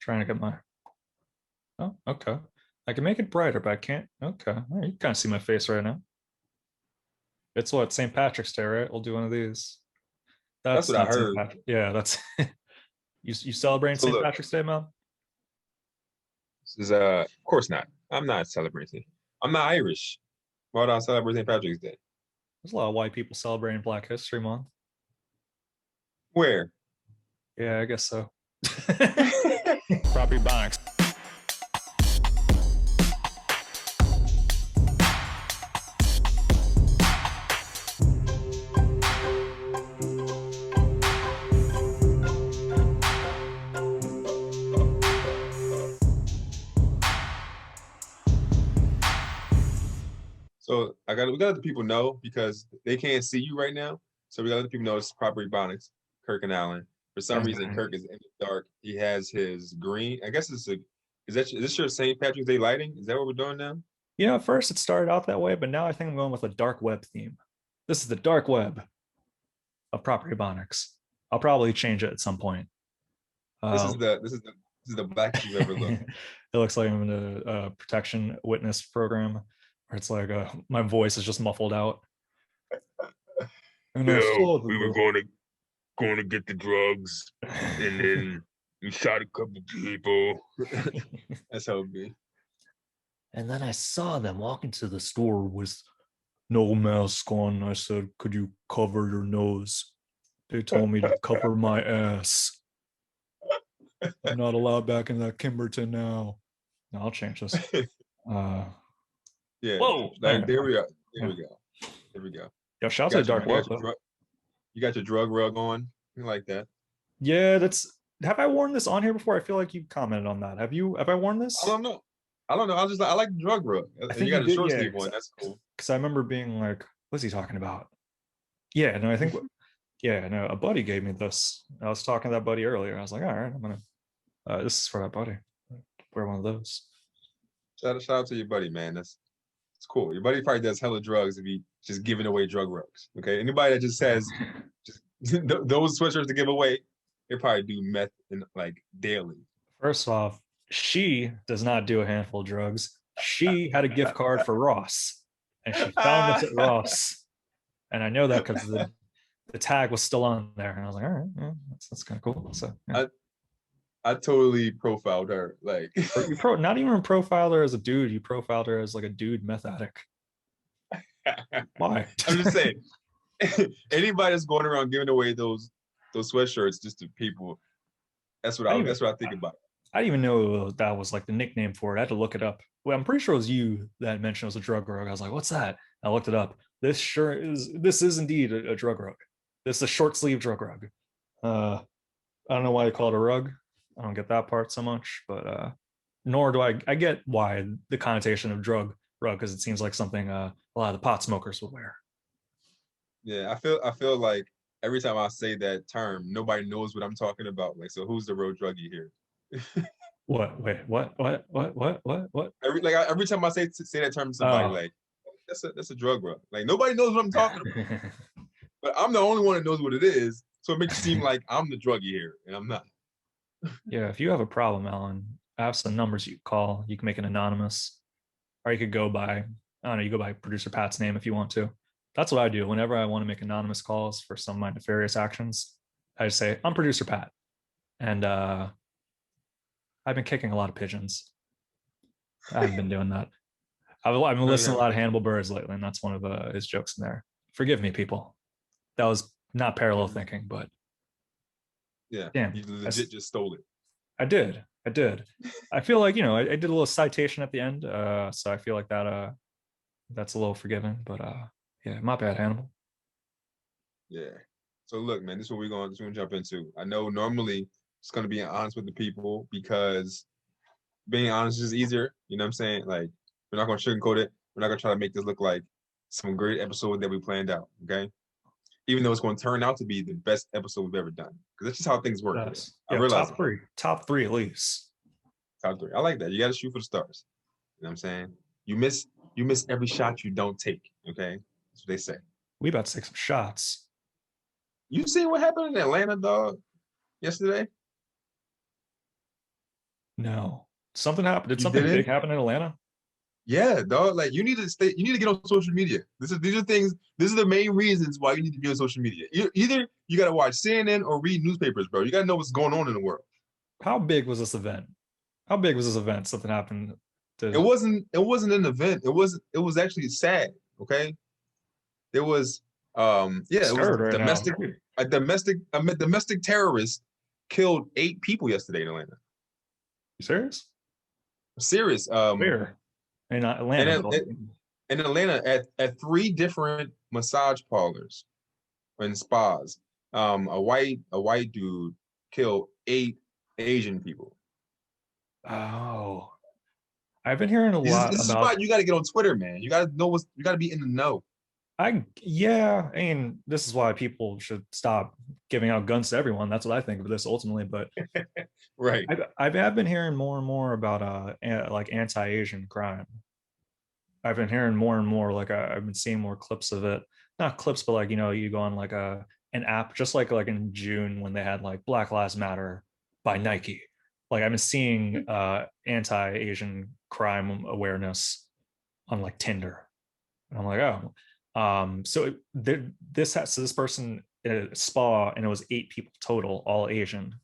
Trying to get my. Oh, okay. I can make it brighter, but I can't. Okay. All right, you kind of see my face right now. It's what, St. Patrick's Day, right? We'll do one of these. That's That's what I not St. heard. Patrick. Yeah, that's you celebrating So St. look, Patrick's Day, Mel? this is of course not. I'm not celebrating. I'm not Irish. Why would I celebrate St. Patrick's Day? There's a lot of white people celebrating Black History Month. Where? Yeah, I guess so. Property Ebonics. So we gotta let the people know because they can't see you right now. So we gotta let the people know it's proper Ebonics, Kirk and Alan. For some reason, Kirk is in the dark. He has his green. I guess is this your St. Patrick's Day lighting? Is that what we're doing now? At first it started out that way, but now I think I'm going with a dark web theme. This is the dark web of Property Ebonics. I'll probably change it at some point. This Uh, is the blackest you've ever looked. it looks like I'm in a protection witness program where it's like my voice is just muffled out. And I saw We were the going to get the drugs, and then we shot a couple people. That's how it be. and then I saw them walk into the store with no mask on. I said, "Could you cover your nose?" They told me to cover my ass. I'm not allowed back in that Kimberton now. No, I'll change this. Yeah. Whoa! Like there we go. There Yeah. we go. There we go. Yo, shout out to Dark Web. You got your drug rug on. You like that? Yeah, that's. Have I worn this on here before? I feel like you commented on that. Have you? Have I worn this? I don't know. I like the drug rug. I And think you got a did, short yeah, sleeve one. That's cool. because I remember being like, "What's he talking about?" Yeah, no, I think. Yeah, no, a buddy gave me this. I was talking to that buddy earlier. I was like, "All right, I'm gonna. This is for that buddy. Wear one of those." Shout out to your buddy, man. It's cool. Your buddy probably does hella drugs if he just giving away drug rugs. Okay. Anybody that just says just those sweatshirts to give away, they probably do meth in like daily. First off, she does not do a handful of drugs. She had a gift card for Ross, and she found this at Ross, and I know that because the tag was still on there, and I was like, all right, yeah, that's kind of cool. So yeah. I totally profiled her. Like Not even profiled her as a dude. You profiled her as like a dude meth addict. Why? I'm just saying, anybody that's going around giving away those sweatshirts just to people, that's what I think about. I didn't even know that was like the nickname for it. I had to look it up. Well, I'm pretty sure it was you that mentioned it was a drug rug. I was like, what's that? I looked it up. This is indeed a drug rug. This is a short sleeve drug rug. I don't know why they call it a rug. I don't get that part so much, but nor do I get why the connotation of drug rug, because it seems like something a lot of the pot smokers would wear. Yeah, I feel like every time I say that term, nobody knows what I'm talking about. Like, so who's the real druggie here? What? Wait, what? Every time I say that term to somebody, like that's a drug rug. Like nobody knows what I'm talking about. But I'm the only one that knows what it is. So it makes it seem like I'm the druggie here, and I'm not. Yeah, if you have a problem, Alan, I have some numbers you call. You can make it anonymous, or you could go by, I don't know, you go by producer Pat's name if you want to. That's what I do whenever I want to make anonymous calls for some of my nefarious actions. I just say, I'm producer Pat. And I've been kicking a lot of pigeons. I haven't been doing that. I've been listening to a lot of Hannibal Buress lately, and that's one of his jokes in there. Forgive me, people. That was not parallel thinking, but yeah, damn, you legit just stole it. I did. I feel like, I did a little citation at the end, so I feel like that's a little forgiving, but yeah, my bad, Hannibal. Yeah. So look, man, this is what we're going to jump into. I know normally it's going to be honest with the people because being honest is easier. You know what I'm saying? Like, we're not going to sugarcoat it. We're not going to try to make this look like some great episode that we planned out. Okay. Even though it's going to turn out to be the best episode we've ever done. Because that's just how things work. Yes. I realize top three at least. Top three. I like that. You got to shoot for the stars. You know what I'm saying? You miss every shot you don't take. Okay. That's what they say. We about to take some shots. You see what happened in Atlanta, dog, yesterday? No. Something happened. Did You something big didn't? happen in Atlanta? Yeah, dog. Like you need to stay. You need to get on social media. These are things. This is the main reasons why you need to be on social media. Either you got to watch CNN or read newspapers, bro. You got to know what's going on in the world. How big was this event? How big was this event? Something happened It to wasn't. It wasn't an event. It was. It was actually sad. Okay. There was. Yeah. It was scared right now. domestic. A domestic terrorist killed 8 people yesterday in Atlanta. You serious? Serious. Where? In And Atlanta, but like, in Atlanta at 3 different massage parlors and spas. A white dude killed 8 Asian people. oh, I've been hearing a lot This is why about. you got to get on Twitter, man. You got to know what's. You got to be in the know. Yeah, I mean, this is why people should stop giving out guns to everyone. That's what I think of this ultimately. But Right. I've been hearing more and more about like anti-Asian crime. I've been hearing more and more. Like I've been seeing more clips of it. Not clips, but like you go on like an app, just like in June when they had like Black Lives Matter by Nike. Like I've been seeing anti-Asian crime awareness on like Tinder. And I'm like, oh, this person at a spa and it was 8 people total, all Asian.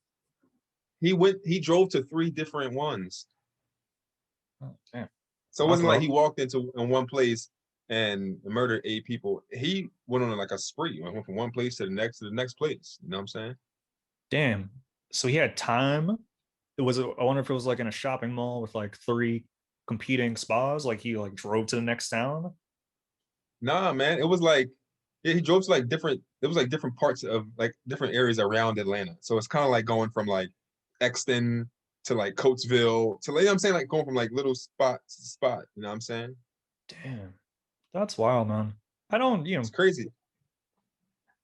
He drove to 3 different ones. Oh, damn. So it That's wasn't like he well. walked into in one place and murdered 8 people. He went on like a spree. Went from one place to the next place. You know what I'm saying? Damn. So he had time. I wonder if it was like in a shopping mall with like 3 competing spas. Like he like drove to the next town. Nah, man. It was like, yeah, he drove to like different. It was like different parts of like different areas around Atlanta. So it's kind of like going from like Exton to like Coatesville to like, you know what I'm saying, like going from like little spot to spot. You know what I'm saying? Damn. That's wild, man. I don't, It's crazy.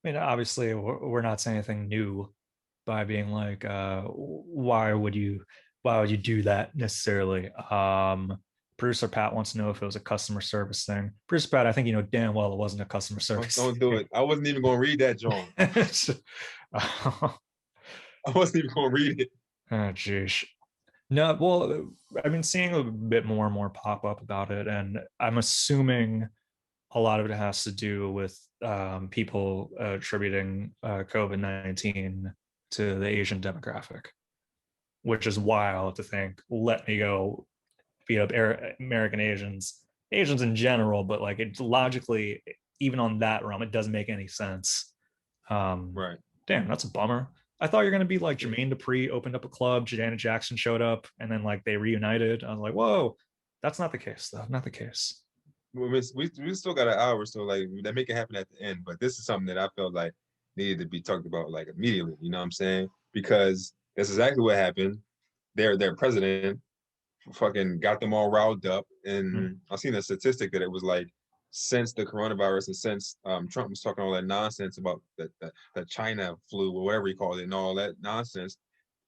I mean, obviously we're not saying anything new by being like, why would you do that necessarily? Producer Pat wants to know if it was a customer service thing. Producer Pat, I think you know damn well it wasn't a customer service Don't do thing. it. I wasn't even going to read that, John. Oh, I wasn't even going to read it. geez. No, well, I've been seeing a bit more and more pop up about it, and I'm assuming a lot of it has to do with people attributing COVID-19 to the Asian demographic, which is wild to think. Let me go beat up American Asians in general, but like it logically, even on that realm, it doesn't make any sense. Um, Right. Damn, that's a bummer. I thought you're gonna be like Jermaine Dupri opened up a club, Janet Jackson showed up, and then like they reunited. I was like, whoa, that's not the case though. Not the case. We still got an hour, so like that make it happen at the end. But this is something that I felt like needed to be talked about like immediately. You know what I'm saying? Because that's exactly what happened. Their president fucking got them all riled up, Mm. and I seen a statistic that it was like since the coronavirus and since Trump was talking all that nonsense about the China flu or whatever he called it and all that nonsense,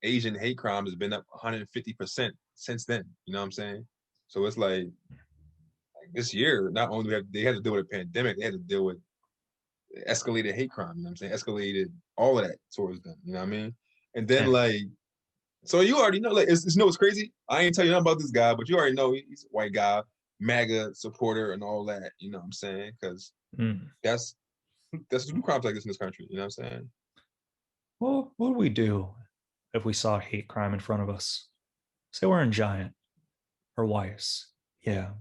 Asian hate crime has been up 150% since then. You know what I'm saying? So it's like this year, not only have they had to deal with a pandemic, they had to deal with escalated hate crime, you know what I'm saying? Escalated all of that towards them, you know what I mean? And then Damn. like, so you already know, like, it's you know what's crazy? I ain't tell you nothing about this guy, but you already know he's a white guy, MAGA supporter and all that, you know what I'm saying? Because Mm. that's do crimes like this in this country, you know what I'm saying? Well, what would we do if we saw hate crime in front of us? Say we're in Giant or Weiss. Yeah,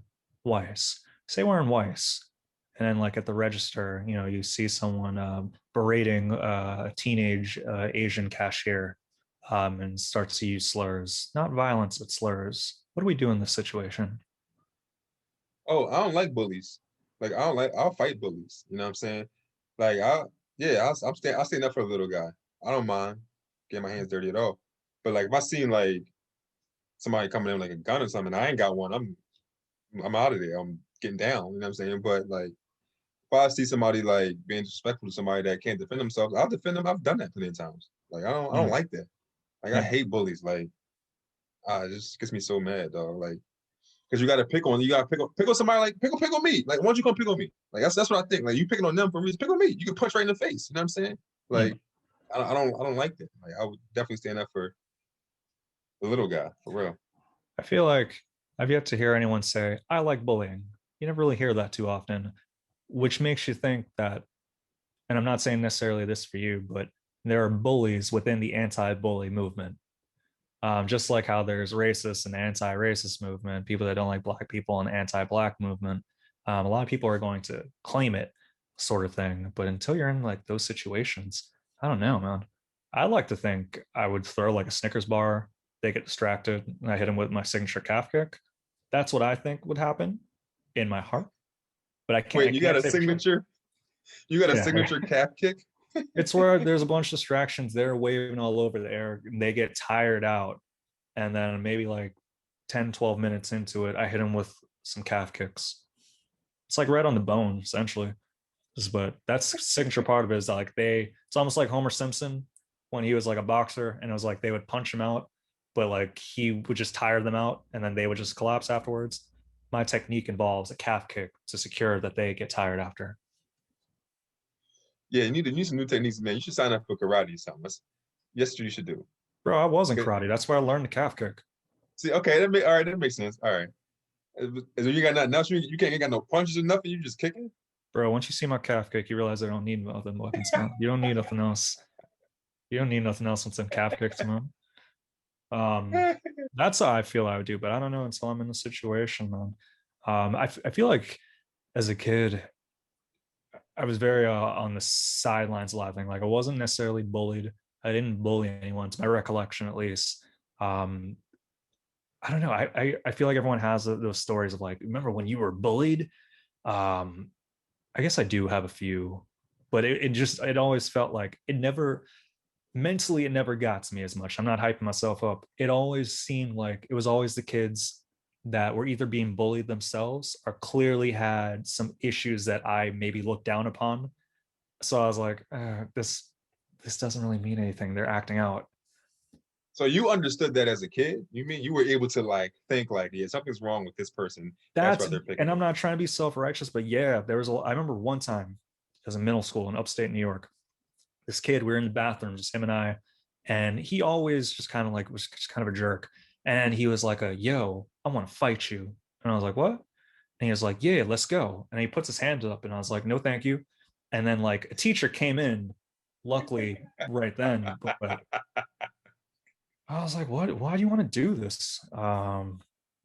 Weiss. Say we're in Weiss. And then, like at the register, you see someone berating a teenage Asian cashier and starts to use slurs, not violence, but slurs. What do we do in this situation? Oh, I don't like bullies. Like I don't like I'll fight bullies, you know what I'm saying? Like I yeah, I'll stand up for a little guy. I don't mind getting my hands dirty at all. But like if I seen like somebody coming in with like a gun or something, I ain't got one. I'm out of there. I'm getting down. You know what I'm saying? But like if I see somebody like being disrespectful to somebody that can't defend themselves, I'll defend them. I've done that plenty of times. Like I don't Mm, like that. Like I yeah. hate bullies. Like it just gets me so mad, dog. Like because you gotta pick on somebody like pick on me. Like why don't you come pick on me? Like that's what I think. Like you picking on them for a reason. Pick on me. You can punch right in the face. You know what I'm saying? Mm, Like I don't like that. Like I would definitely stand up for The little guy, for real. I feel like I've yet to hear anyone say, I like bullying. You never really hear that too often, which makes you think that, and I'm not saying necessarily this for you, but there are bullies within the anti-bully movement. Just like how there's racist and anti-racist movement, people that don't like black people and anti-black movement. A lot of people are going to claim it, sort of thing. But until you're in like those situations, I don't know, man. I like to think I would throw like a Snickers bar, they get distracted, and I hit them with my signature calf kick. That's what I think would happen in my heart. But I Wait, you got can't a say for sure. signature? You got a Yeah, signature calf kick? it's where there's a bunch of distractions. They're waving all over the air, and they get tired out, and then maybe like 10, 12 minutes into it, I hit him with some calf kicks. It's like right on the bone, essentially. But that's the signature part of it is like it's almost like Homer Simpson when he was like a boxer, and it was like they would punch him out, but like he would just tire them out and then they would just collapse afterwards. My technique involves a calf kick to secure that they get tired after. Yeah, you need some new techniques, man. You should sign up for karate or something. Yes, you should do. Bro, I was in Okay. karate. That's where I learned the calf kick. See, okay, all right, that makes sense. All right. You got nothing else? You can't got no punches or nothing. You just kicking. Bro, once you see my calf kick, you realize I don't need other weapons, man. You don't need nothing else. You don't need nothing else than some calf kicks, man. That's how I feel I would do, but I don't know until I'm in the situation, man. I feel like as a kid, I was very on the sidelines a lot of things. Like I wasn't necessarily bullied. I didn't bully anyone, to my recollection at least. Um, I don't know. I feel like everyone has those stories of like, remember when you were bullied? Um, I guess I do have a few, but it always felt like it never mentally it never got to me as much. I'm not hyping myself up. It always seemed like it was always the kids that were either being bullied themselves or clearly had some issues that I maybe looked down upon. So I was like, this doesn't really mean anything. They're acting out. So you understood that as a kid? You mean you were able to like think like, yeah, something's wrong with this person. That's why That's they're and picking I'm on me. not trying to be self-righteous, but yeah, I remember one time as a middle school in upstate New York, this kid, we were in the bathroom, just him and I, and he always just kind of like was just kind of a jerk. And he was like, yo, I want to fight you. And I was like, what? And he was like, yeah, let's go. And he puts his hand up, and I was like, no, thank you. And then like a teacher came in, luckily right then, but I was like, what? Why do you want to do this? I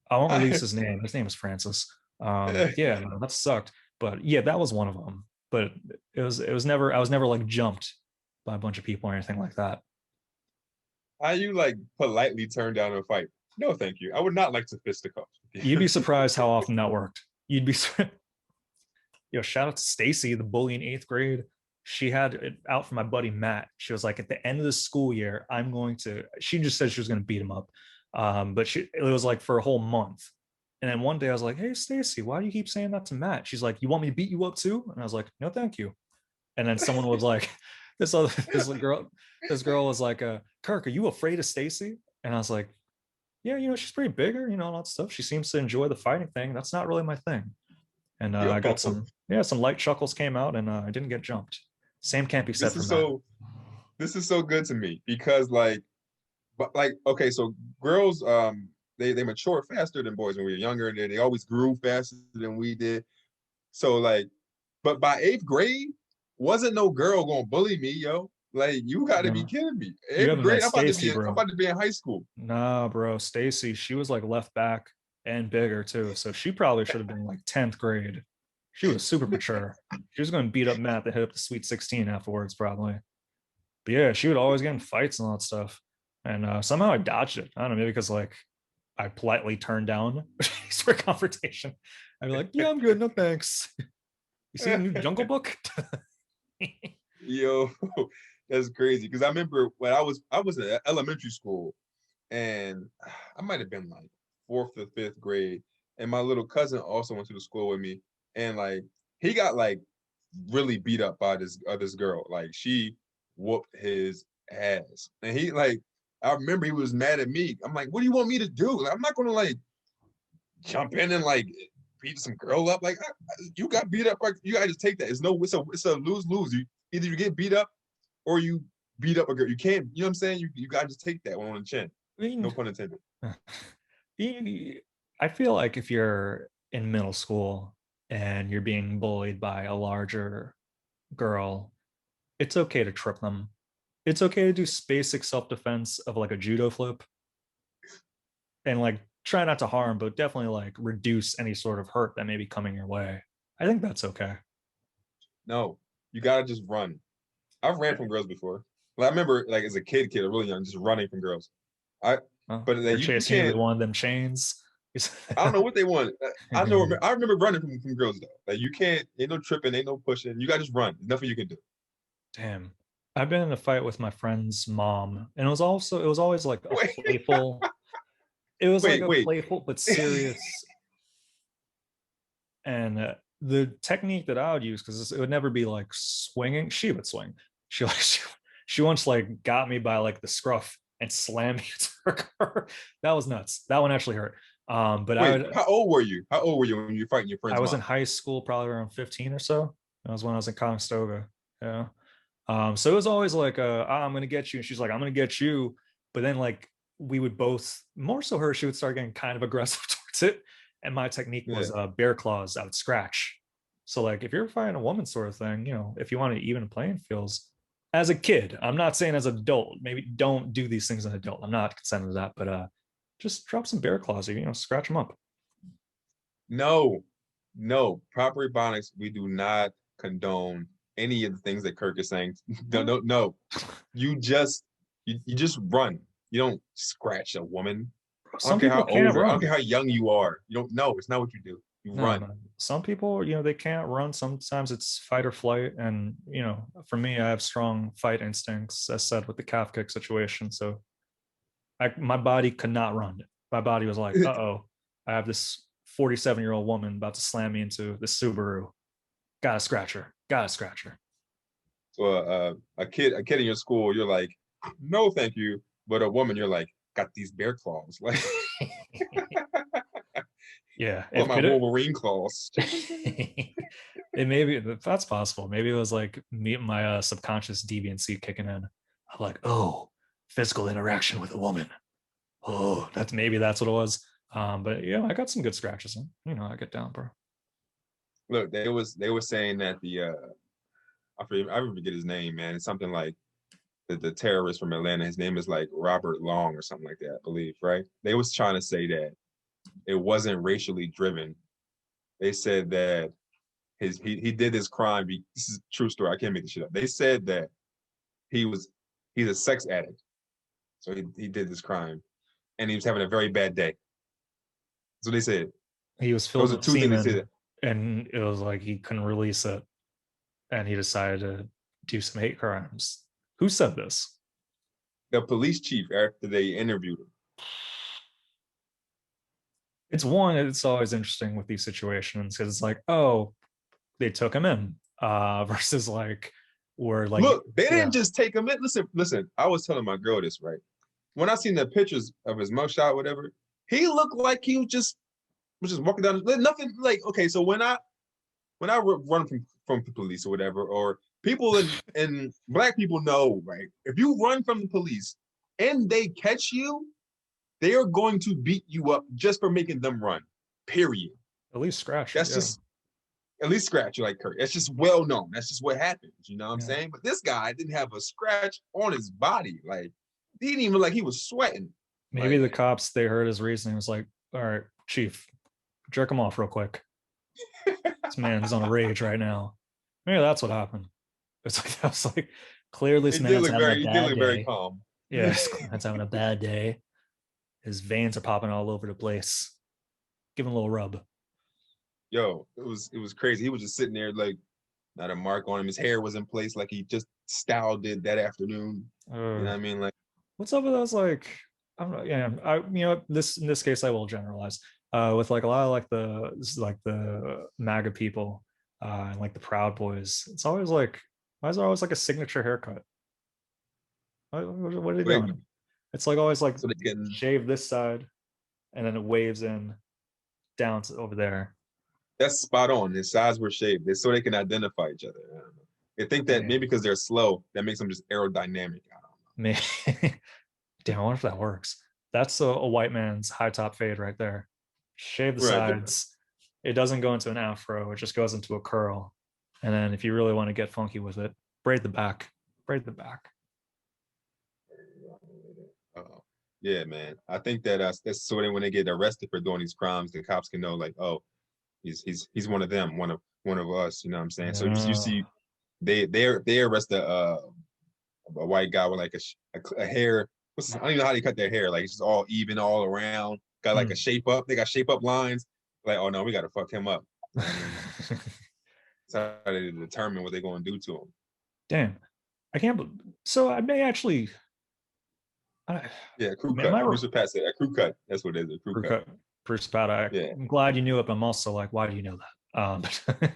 won't release I, his name. His name is Francis. Yeah, no, that sucked. But yeah, that was one of them. But it was never I was never like jumped by a bunch of people or anything like that. how you like politely turn down a fight? No, thank you. I would not like to fisticuff with You'd be you. surprised how often that worked. You'd be shout out to Stacy, the bully in eighth grade. She had it out for my buddy Matt. She was like, at the end of the school year, I'm going to. She just said she was going to beat him up, but it was like for a whole month. And then one day I was like, "Hey, Stacy, why do you keep saying that to Matt?" She's like, "You want me to beat you up too?" And I was like, "No, thank you." And then someone was like, this girl was like, "Kirk, are you afraid of Stacy?" And I was like, "Yeah, she's pretty bigger, all that stuff. She seems to enjoy the fighting thing. That's not really my thing." And Yo, I got some light chuckles came out, and I didn't get jumped. Same can't be said this for is Matt. so this is so good to me because like okay, so girls they mature faster than boys when we were younger, and they always grew faster than we did. So like, but by eighth grade, wasn't no girl gonna bully me, yo. Like you got to be No, kidding me. you Eighth haven't met grade, Stacy, I'm bro. about to be in high school. Nah, bro. Stacy, she was like left back and bigger too. So she probably should have been like 10th grade. She was super mature. She was going to beat up Matt to hit up the Sweet 16 afterwards, probably. But yeah, she would always get in fights and all that stuff. And somehow I dodged it. I don't know, maybe because like I politely turned down for confrontation. I'd be like, yeah, I'm good. No thanks. You see the new Jungle Book? Yo, that's crazy. Because I remember when I was in elementary school, and I might have been like fourth or fifth grade, and my little cousin also went to the school with me, and like he got like really beat up by this girl. Like she whooped his ass, and he like I remember he was mad at me. I'm like, what do you want me to do? Like, I'm not gonna like jump in and like beat some girl up. Like you got beat up, like you gotta just take that. It's a lose lose. Either you get beat up or you beat up a girl. You can't. You know what I'm saying? You gotta just take that one on the chin. I mean, No pun intended. I feel like if you're in middle school and you're being bullied by a larger girl, it's okay to trip them. It's okay to do basic self-defense of like a judo flip and like try not to harm, but definitely like reduce any sort of hurt that may be coming your way. I think that's okay. No, you gotta just run. I've ran from girls before. Like, I remember, like as a kid, really young, just running from girls. I, Well, but they're you chasing you with can't. one of them chains. I don't know what they want. I remember running from girls though. Like you can't. Ain't no tripping. Ain't no pushing. You gotta just run. There's nothing you can do. Damn. I've been in a fight with my friend's mom, and it was always like a Wait, playful, it was like a wait. playful but serious. And the technique that I would use, because it would never be like swinging, she would swing. She like she once like got me by like the scruff and slammed me into her car. That was nuts. That one actually hurt. But Wait, how old were you? How old were you when you were fighting your I friend's was in mom? high school, probably around 15 or so. That was when I was in Conestoga. Yeah. So it was always like, I'm gonna get you, and she's like, I'm gonna get you. But then like we would both, more so her, she would start getting kind of aggressive towards it. And my technique Yeah. was bear claws. I would scratch. So like if you're fighting a woman sort of thing, if you want to even playing fields, as a kid, I'm not saying as an adult, maybe don't do these things as an adult. I'm not consenting to that, but just drop some bear claws, scratch them up. No, no. Proper Ebonics, we do not condone any of the things that Kirk is saying. No, no, no. You just run. You don't scratch a woman. I don't Some care people how old can't or I don't run. care how young you are. You don't know. It's not what you do. You No, run. no. Some people, they can't run. Sometimes it's fight or flight. And, for me, I have strong fight instincts, as said with the calf kick situation. So my body could not run. My body was like, uh-oh, I have this 47-year-old woman about to slam me into the Subaru. Gotta scratch her. Gotta scratch her. So a kid in your school, you're like, no, thank you. But a woman, you're like, got these bear claws. Like, Yeah. well, If my could it Wolverine claws. it maybe that's possible. Maybe it was like me, my subconscious deviancy kicking in. I'm like, oh, physical interaction with a woman. Oh, that's what it was. But I got some good scratches in. I get down, bro. Look, they were saying that I forget his name, man. It's something like the terrorist from Atlanta. His name is like Robert Long or something like that, I believe, right? They was trying to say that it wasn't racially driven. They said that he did this crime. This is a true story. I can't make this shit up. They said that he was he's a sex addict, so he did this crime, and he was having a very bad day. So they said He was filled those are with two things they semen, said. and it was like he couldn't release it, and he decided to do some hate crimes. Who said this? The police chief after they interviewed him. It's always interesting with these situations because it's like, oh, they took him in, versus like, we're like, Look, they yeah, didn't just take him in. Listen. I was telling my girl this, right? When I seen the pictures of his mugshot, whatever, he looked like he was just walking down. Nothing like okay. So when I run from the police or whatever, or people in black people know, right? If you run from the police and they catch you, they are going to beat you up just for making them run. Period. at least scratch you. That's Yeah, just at least scratch you like Kurt. That's just well known. That's just what happens. You know what I'm yeah. saying? But this guy didn't have a scratch on his body. Like he didn't even look like he was sweating. Maybe Like the cops, they heard his reasoning, was like, all right, chief, jerk him off real quick. This man's on a rage right now. Maybe that's what happened. It's like that's like clearly this man's having a he did bad look very day. calm. Yeah, this man's having a bad day. His veins are popping all over the place. Give him a little rub. Yo, it was crazy. He was just sitting there like not a mark on him. His hair was in place like he just styled it that afternoon. You know what I mean? Like What's up with those like, I don't know, yeah, this in this case I will generalize. With like a lot of like the MAGA people, and like the Proud Boys, it's always like, why is there always like a signature haircut? What are they so they doing? It's like always like so they can shave this side and then it waves in down to over there. that's spot on. His sides were shaved. It's so they can identify each other. I don't know. They think that maybe Man, because they're slow, that makes them just aerodynamic. I don't man. Damn, I wonder if that works. That's a white man's high top fade right there. Shave the Right. sides. It doesn't go into an afro. It just goes into a curl. And then if you really want to get funky with it, braid the back. Braid the back. Uh, yeah, man. I think that that's so then when they get arrested for doing these crimes, the cops can know like, oh, he's one of them, one of us. You know what I'm saying? So you Yeah. see, they arrest a white guy with like a hair. I don't even know how they cut their hair. Like it's just all even all around. Got like a Hmm. shape up. They got shape up lines. Like, oh no, we got to fuck him up. You know what I mean? That's how they determine what they're going to do to him. Damn. I can't. So I may actually. I, Yeah, crew man, cut. my Producer Pat said a crew cut. That's what it is, a crew crew cut. cut, Bruce Pat. Yeah. I'm glad you knew it, but I'm also like, why do you know that?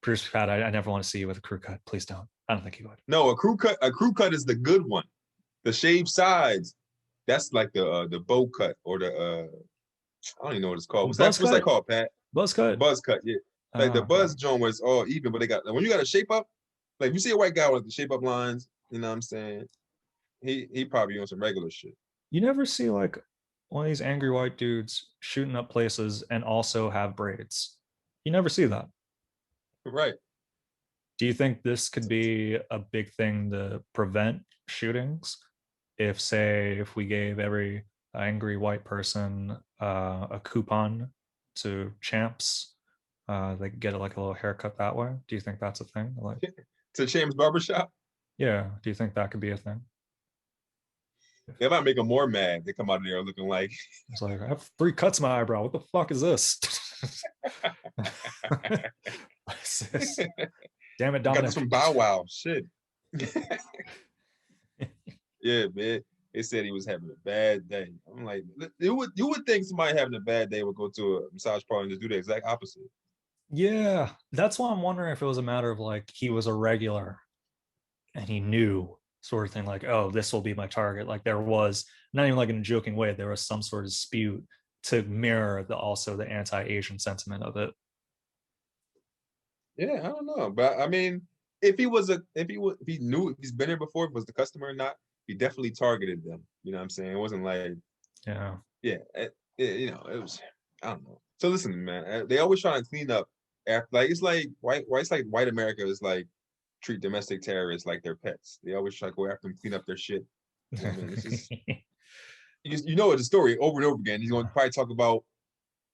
Bruce Pat, I never want to see you with a crew cut. Please don't. I don't think you would. No, a crew cut is the good one. The shaved sides, that's like the bow cut or the I don't even know what it's called. Buzz What's that cut. called, Pat? Buzz The cut. buzz cut, yeah. Like the Oh, okay. buzz joint was all even, but they got like, when you got a shape up, like if you see a white guy with the shape up lines, you know what I'm saying? He probably on some regular shit. You never see like one of these angry white dudes shooting up places and also have braids. You never see that. Right. Do you think this could be a big thing to prevent shootings? If, say, if we gave every angry white person a coupon to Champs, they could get like a little haircut that way. Do you think that's a thing? Like, To Champs Barbershop. yeah. Do you think that could be a thing? They might make them more mad. They come out of there looking like It's like I have 3 cuts in my eyebrow. What the fuck is this? What's this? Damn it, I got this Dominic. from Bow Wow. Shit. Yeah, man. They said he was having a bad day. I'm like, you would think somebody having a bad day would go to a massage parlor and just do the exact opposite. Yeah, that's why I'm wondering if it was a matter of like he was a regular and he knew sort of thing like, oh, this will be my target. Like there was not even like in a joking way, there was some sort of dispute to mirror the also the anti-Asian sentiment of it. Yeah, I don't know, but I mean, if he knew if he's been there before, if it was the customer or not, he definitely targeted them. You know what I'm saying? It wasn't like, Yeah. yeah, it was. I don't know. So listen, man, they always trying to clean up after, like it's like white America is like treat domestic terrorists like their pets. They always try to go after them, clean up their shit. You know what I mean? It's just you know the story over and over again. He's going to probably talk about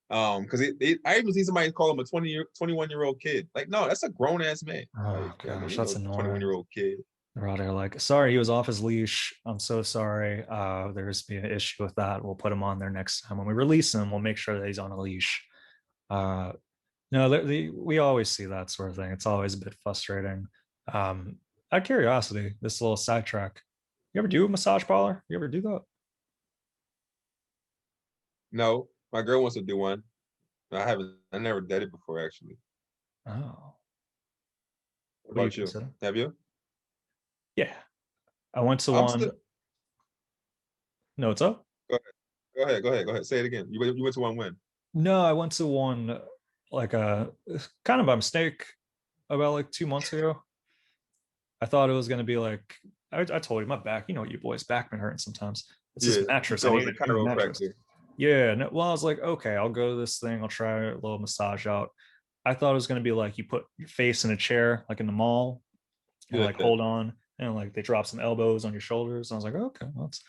because I even see somebody call him a 21-year-old kid. Like, no, that's a grown ass man. Oh Like, I mean, gosh, you that's know, 21 annoying. year old kid. They're out there like, sorry, he was off his leash. I'm so sorry. There's been an issue with that. We'll put him on there next time. When we release him, we'll make sure that he's on a leash. Uh, no, we always see that sort of thing. It's always a bit frustrating. Um, Out of curiosity, this little sidetrack. You ever do a massage parlor? You ever do that? No, my girl wants to do one. I haven't. I never did it before, actually. Oh, What what do you about you? consider? Have you? Yeah, I went to I'm still. one. No, it's up. Go ahead. Go ahead. Go ahead. Go ahead. Say it again. You went to one when? No, I went to one like a kind of by mistake about like 2 months ago. I thought it was gonna be like I told you my back. You know what you boys back been hurting sometimes. It's this Yeah. mattress. I So it was need a a new mattress. chiropractor. Yeah. No, well, I was like, okay, I'll go to this thing. I'll try a little massage out. I thought it was gonna be like you put your face in a chair, like in the mall, and like Yeah. hold on, and like they drop some elbows on your shoulders. And I was like, okay, well, that's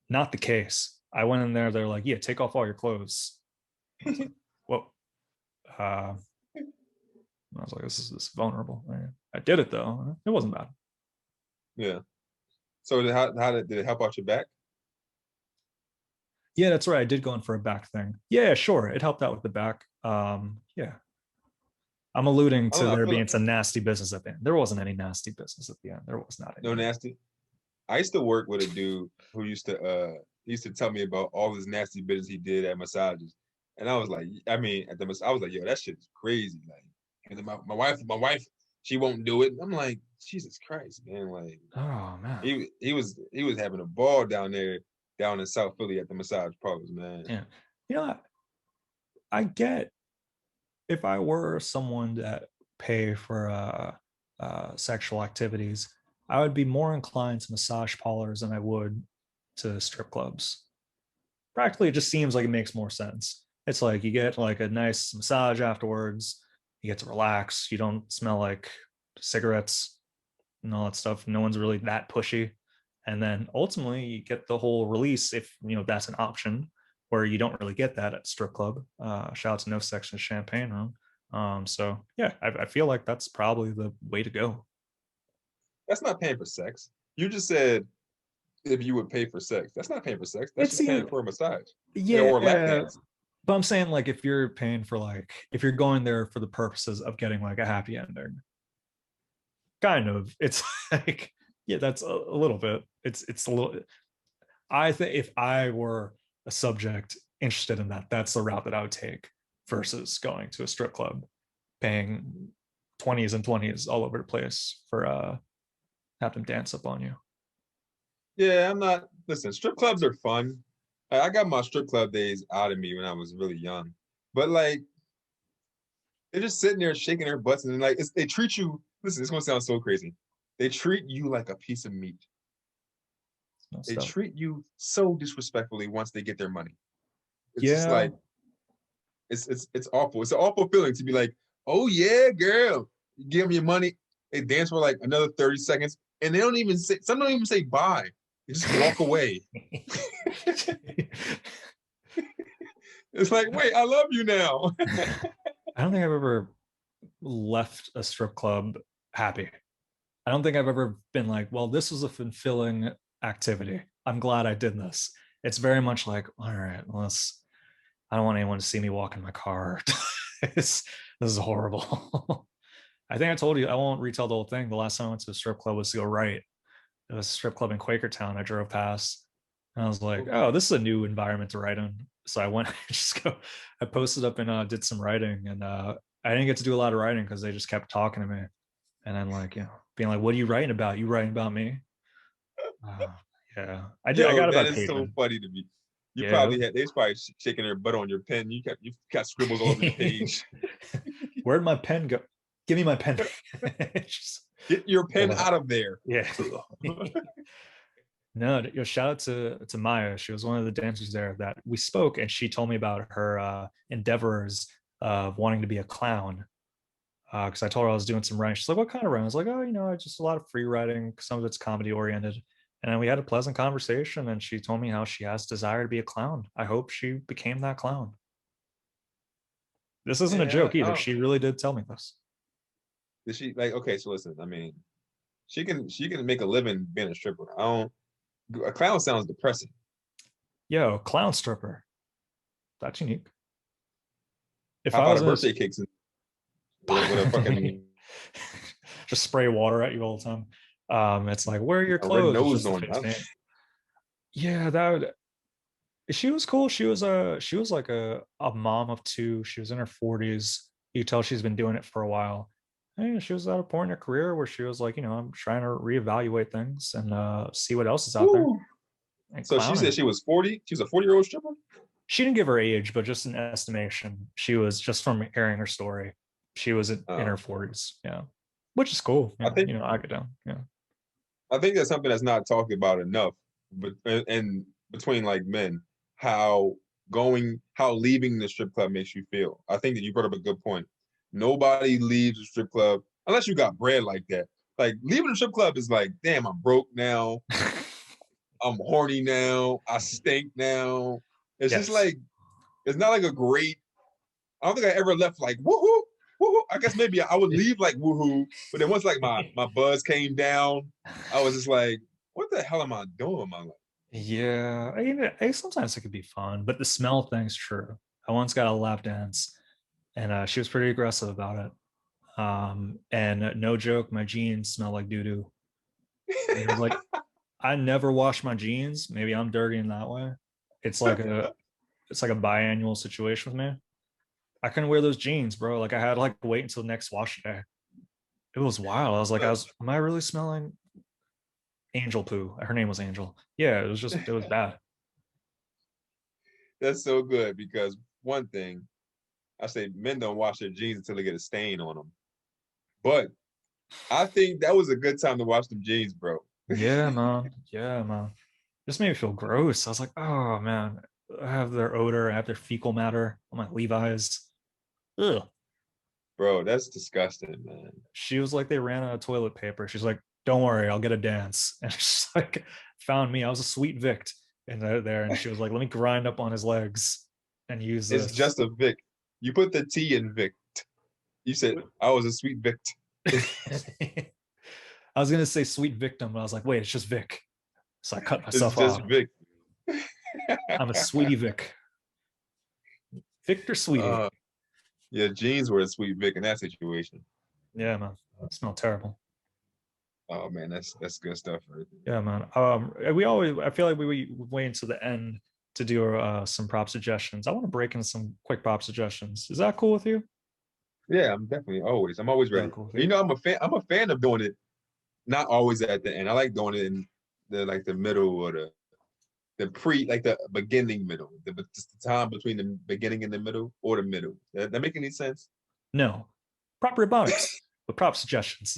not the case. I went in there. They're like, yeah, take off all your clothes. I was like, whoa. I was like, this is vulnerable. I did it though. It wasn't bad. Yeah. So did it help out your back? Yeah, that's right. I did go in for a back thing. Yeah, sure. It helped out with the back. Yeah. I'm alluding I don't to know. I there feel like being some nasty business at the end. There wasn't any nasty business at the end. There was not no any. nasty. I used to work with a dude who used to tell me about all his nasty business he did at massages, and I was like, I mean, I was like, yo, that shit is crazy. Like, and then my wife, she won't do it. I'm like, Jesus Christ, man. Like, Oh man. he was having a ball down in South Philly at the massage parlors, man. Yeah. You know, I get if I were someone that pay for sexual activities, I would be more inclined to massage parlors than I would to strip clubs. practically it just seems like it makes more sense. It's like you get like a nice massage afterwards, you get to relax, you don't smell like cigarettes and all that stuff. No one's really that pushy. And then ultimately you get the whole release if that's an option where you don't really get that at strip club. Shout out to No Section Champagne Room. So yeah, I feel like that's probably the way to go. That's not paying for sex. You just said if you would pay for sex. That's not paying for sex. That's It's just paying either, for a massage or a lap yeah, dance. but I'm saying like if you're paying for like if you're going there for the purposes of getting like a happy ending, kind of. It's like yeah, that's a little bit. It's a little. I think if I were a subject interested in that, that's the route that I would take versus going to a strip club, paying 20s and 20s all over the place for have them dance up on you. Yeah, I'm not. Listen, strip clubs are fun. I got my strip club days out of me when I was really young, but like they're just sitting there shaking their butts and like they treat you. Listen, it's gonna sound so crazy. They treat you like a piece of meat. They Stuff. treat you so disrespectfully once they get their money. It's just Yeah. like it's awful. It's an awful feeling to be like, oh yeah, girl, you give them your money. They dance for like another 30 seconds, and they don't even say. Some don't even say bye. They just walk away. It's like, wait, I love you now. I don't think I've ever left a strip club happy. I don't think I've ever been like, well, this was a fulfilling activity. I'm glad I did this. It's very much like, all right, well, I don't want anyone to see me walk in my car. This is horrible. I think I told you I won't retell the whole thing. The last time I went to a strip club was to go right. It was a strip club in Quakertown. I drove past and I was like, oh, this is a new environment to write in. So I went, I posted up and did some writing. And I didn't get to do a lot of writing because they just kept talking to me. And then, like, being like, what are you writing about? You writing about me? Uh, yeah. I did. I Yo, got that about is so pavement. funny to me. You Yeah. probably had they was probably shaking their butt on your pen. You got scribbles all over your page. Where'd my pen go? Give me my pen. Just Get your pull pen that out up. of there. Yeah. No, shout out to Maya. She was one of the dancers there that we spoke, and she told me about her endeavors of wanting to be a clown. Because I told her I was doing some writing. She's like, "What kind of writing?" I was like, "Oh, just a lot of free writing. Some of it's comedy oriented." And then we had a pleasant conversation, and she told me how she has desire to be a clown. I hope she became that clown. This isn't a Yeah, joke either. She really did tell me this. did she like okay, so listen, I mean, she can make a living being a stripper. I don't a clown sounds depressing. Yo, clown stripper. That's unique. If How I about was a in birthday cake with a a fucking just spray water at you all the time. It's like, where are your a red clothes? It's nose just a on face you? paint. Yeah, that would. She was cool. She was like a mom of two. She was in her 40s. You tell she's been doing it for a while. And she was at a point in her career where she was like, I'm trying to reevaluate things and see what else is out there. Woo. And So she said clowning. she was 40. She's a 40-year-old stripper. She didn't give her age, but just an estimation. She was just from hearing her story. She was in her Oh, 40s. Yeah, which is cool. I Yeah, think I get down. Yeah. I think that's something that's not talked about enough, but and between like men, how how leaving the strip club makes you feel. I think that you brought up a good point. Nobody leaves a strip club unless you got bread like that. Like leaving the strip club is like, damn, I'm broke now. I'm horny now. I stink now. It's just Yes. like it's not like a great. I don't think I ever left like woohoo, woohoo. I guess maybe I would leave like woohoo, but then once like my buzz came down, I was just like, what the hell am I doing with my life? Yeah, sometimes it could be fun, but the smell thing's true. I once got a lap dance, and she was pretty aggressive about it. And no joke, my jeans smell like doo doo. And it was like, I never wash my jeans. Maybe I'm dirty in that way. It's like a it's like a biannual situation with me. I couldn't wear those jeans, bro. Like I had to like wait until next wash day. It was wild. I was like, am I really smelling angel poo? Her name was Angel. Yeah, it was bad. That's so good because one thing I say men don't wash their jeans until they get a stain on them. But I think that was a good time to wash them jeans, bro. Yeah, man. Yeah, man. Just made me feel gross. I was like, oh man. have their odor, I have their fecal matter on my Levi's. Ugh. Bro, that's disgusting, man. She was like, they ran out of toilet paper. She's like, don't worry, I'll get a dance. And she's like, found me. I was a sweet Vict in there. And she was like, let me grind up on his legs and use It's this. just a Vic. You put the T in Vic. You said I was a sweet Vic. I was gonna say sweet victim, but I was like, wait, it's just Vic. So I cut It's myself just off. Vic. I'm a sweetie Vic. Victor Sweetie. uh, yeah, jeans were a sweet Vic in that situation. Yeah, man. It smelled terrible. Oh man, that's good stuff right there. Yeah, man. I feel like we wait until the end to do some prop suggestions. I want to break in some quick prop suggestions. Is that cool with you? Yeah, I'm always Yeah, ready. cool with You you. know, I'm a fan of doing it, not always at the end. I like doing it in the middle or the beginning middle, just the time between the beginning and the middle or the middle. That make any sense? No. Proper Ebonics with prop suggestions.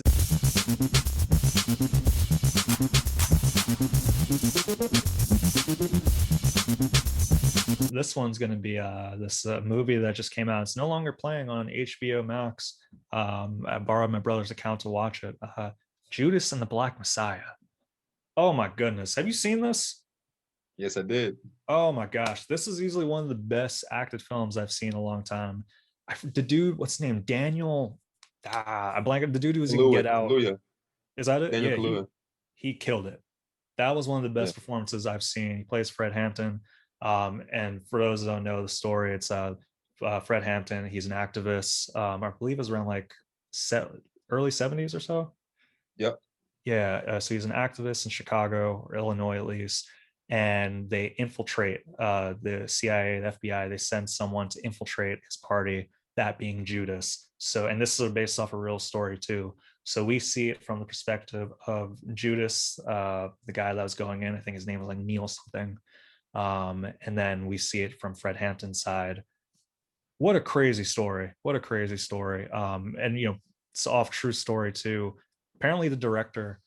This one's going to be this movie that just came out. It's no longer playing on HBO Max. I borrowed my brother's account to watch it. Judas and the Black Messiah. Oh my goodness. Have you seen this? Yes, I did. Oh my gosh. This is easily one of the best acted films I've seen in a long time. The dude, what's his name? Daniel. I blanked. The dude who was in Get Out. Kaluuya, Is that it? Daniel Yeah, Kaluuya. he killed it. That was one of the Yeah, best performances I've seen. He plays Fred Hampton. And for those that don't know the story, it's Fred Hampton. He's an activist. I believe it was around like early 70s or so. yep. Yeah. So he's an activist in Chicago or Illinois, at least. And they infiltrate the CIA, the FBI. They send someone to infiltrate his party, that being Judas. So, and this is based off a real story too. So we see it from the perspective of Judas, the guy that was going in. I think his name was like Neil something. And then we see it from Fred Hampton's side. What a crazy story! What a crazy story! And it's off true story too. Apparently, the director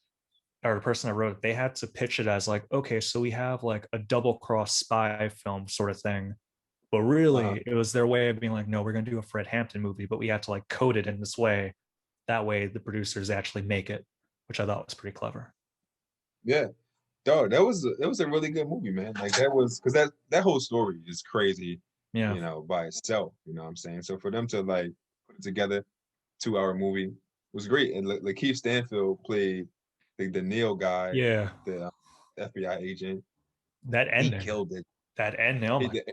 or the person that wrote it, they had to pitch it as like, okay, so we have like a double cross spy film sort of thing. But Uh-huh. really, it was their way of being like, no, we're gonna do a Fred Hampton movie, but we have to like code it in this way. That way, the producers actually make it, which I thought was pretty clever. Yeah. Dog, that was a really good movie, man. Like that was because that whole story is crazy, Yeah, by itself. You know what I'm saying? So for them to like put it together, 2 hour movie was great. And Lakeith Stanfield played the Neil guy, yeah. the FBI agent. That He ending, killed it. that ending. Oh He my, did-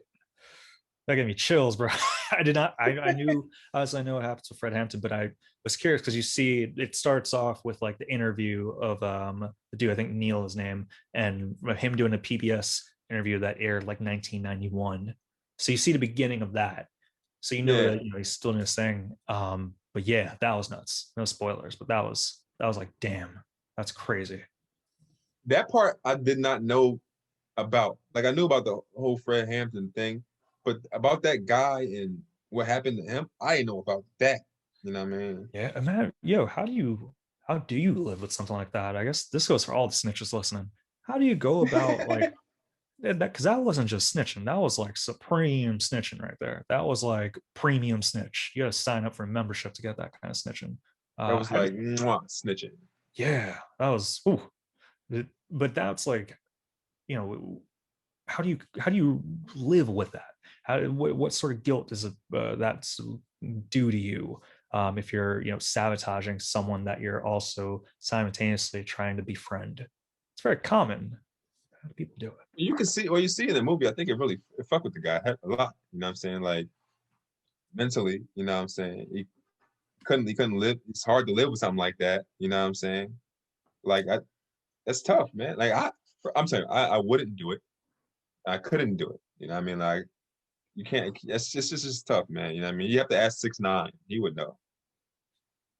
that gave me chills, bro. I did not. I knew, as I know what happens to Fred Hampton, but I was curious because you see, it starts off with like the interview of the dude, I think Neil his name, and him doing a PBS interview that aired like 1991. So you see the beginning of that. So you know yeah, that he's still in his thing. But yeah, that was nuts. No spoilers, but that was like, damn, that's crazy. that part I did not know about. Like I knew about the whole Fred Hampton thing, but about that guy and what happened to him, I didn't know about that. You know what I mean? Yeah, man, yo, how do you live with something like that? I guess this goes for all the snitches listening. How do you go about like that? Because that wasn't just snitching, that was like supreme snitching right there. That was like premium snitch. You got to sign up for a membership to get that kind of snitching. That was How do like mwah, snitching. Yeah, that was. Ooh. But that's like, you know, how do you live with that? What sort of guilt does that do to you, if you're sabotaging someone that you're also simultaneously trying to befriend? It's very common. How do people do it? You see in the movie, I think it fucked with the guy a lot. You know what I'm saying? Like mentally, you know what I'm saying? He couldn't live. It's hard to live with something like that. You know what I'm saying? Like that's tough, man. Like I'm saying I wouldn't do it. I couldn't do it. You know what I mean? Like you can't. It's just tough, man. You know what I mean? You have to ask 6ix9ine. He would know.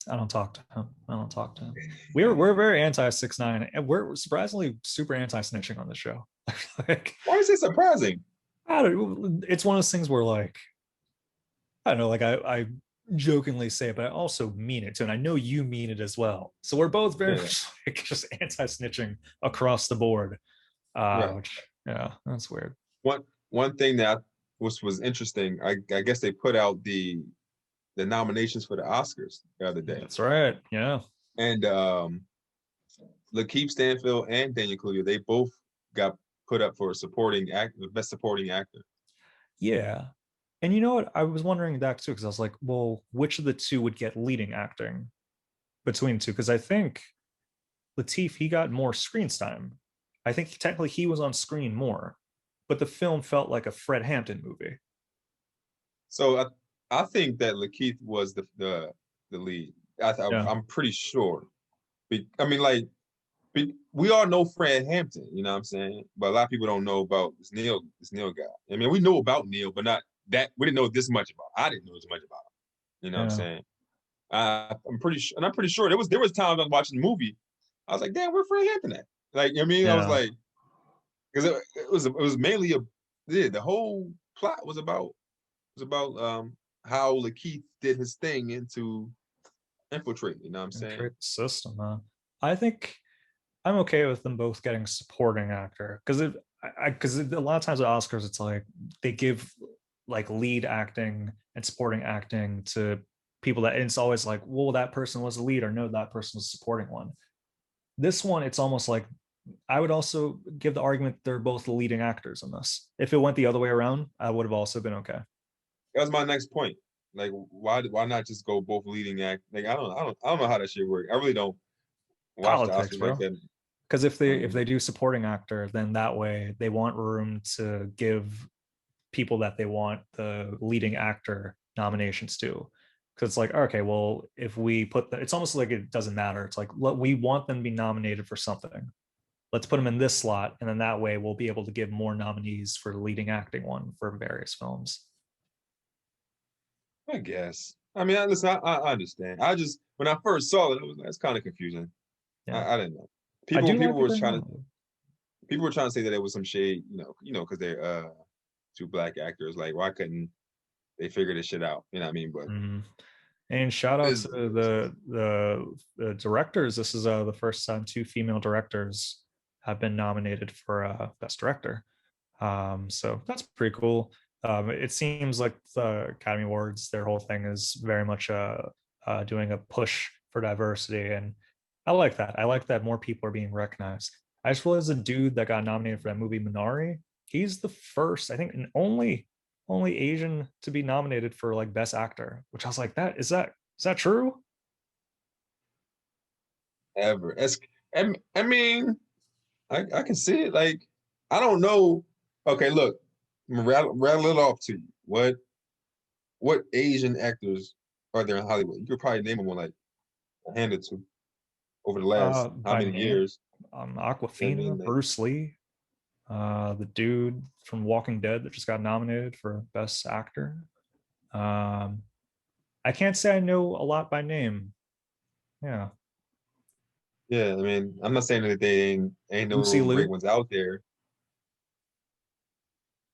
I don't talk to him. I don't talk to him. We're very anti 6ix9ine, and we're surprisingly super anti snitching on the show. Like, Why is it surprising? it's one of those things where like, I don't know, like I jokingly say it, but I also mean it too. And I know you mean it as well. So we're both very Yeah, much like just anti-snitching across the board. right. Which, yeah, that's weird. One one thing that was interesting, I guess they put out the nominations for the Oscars the other day, That's right. Yeah. and Lakeith Stanfield and Daniel Kaluuya, they both got put up for supporting act, best supporting actor. Yeah. And you know what? I was wondering that too, because I was like, well, which of the two would get leading acting between two? Because I think Lateef, he got more screen time. I think technically he was on screen more, but the film felt like a Fred Hampton movie. So I think that Lakeith was the lead. Yeah. I'm pretty sure. I mean, like we all know Fred Hampton, you know what I'm saying? But a lot of people don't know about this Neil guy. I mean, we know about Neil, but not that we didn't know this much about. I didn't know as much about him. You know what I'm Yeah. saying? I'm pretty sure, and I'm pretty sure there was times I was watching the movie. I was like, damn, where Fred Hampton at? Like, you know what I mean, I was Yeah. like, because it was mainly the whole plot was about how Lakeith did his thing into infiltrate. You know what I'm saying? Great system, man. I think I'm okay with them both getting supporting actor because because a lot of times at Oscars it's like they give like lead acting and supporting acting to people that it's always like, well, that person was a lead or no, that person was supporting one. This one, it's almost like I would also give the argument they're both the leading actors in this. If it went the other way around, I would have also been okay. That was my next point. Like, why not just go both leading act? Like, I don't know how that shit works. I really don't watch the Politics, Oscars like bro. that. Because if Um, they do supporting actor, then that way they want room to give people that they want the leading actor nominations to. Because it's like, okay, well, if we put it's almost like it doesn't matter. It's like we want them to be nominated for something. Let's put them in this slot, and then that way we'll be able to give more nominees for the leading acting one for various films. I guess. I mean, listen, I understand. I just when I first saw it, I was like, it's kind of confusing. Yeah, I didn't know. I People do people like that were they're trying to nominated. people were trying to say that it was some shade, because they're two black actors. Like, why couldn't they figure this shit out? You know what I mean? But Mm. And shout out to the directors. This is the first time two female directors have been nominated for best director. So that's pretty cool. It seems like the Academy Awards, their whole thing is very much doing a push for diversity, and I like that. I like that more people are being recognized. I just realized the dude that got nominated for that movie Minari, he's the first, I think, and only Asian to be nominated for like best actor, which I was like, that true? ever. I mean, I can see it. Like, I don't know. Okay, look, I'm gonna rattle it off to you. What Asian actors are there in Hollywood? You could probably name them on like a hand or two over the last how By many name, years? I Aquafina, mean, like, Bruce Lee, the dude from Walking Dead that just got nominated for Best Actor. Um, I can't say I know a lot by name. Yeah, yeah. I mean, I'm not saying that they ain't Lucy no great Liu. ones out there.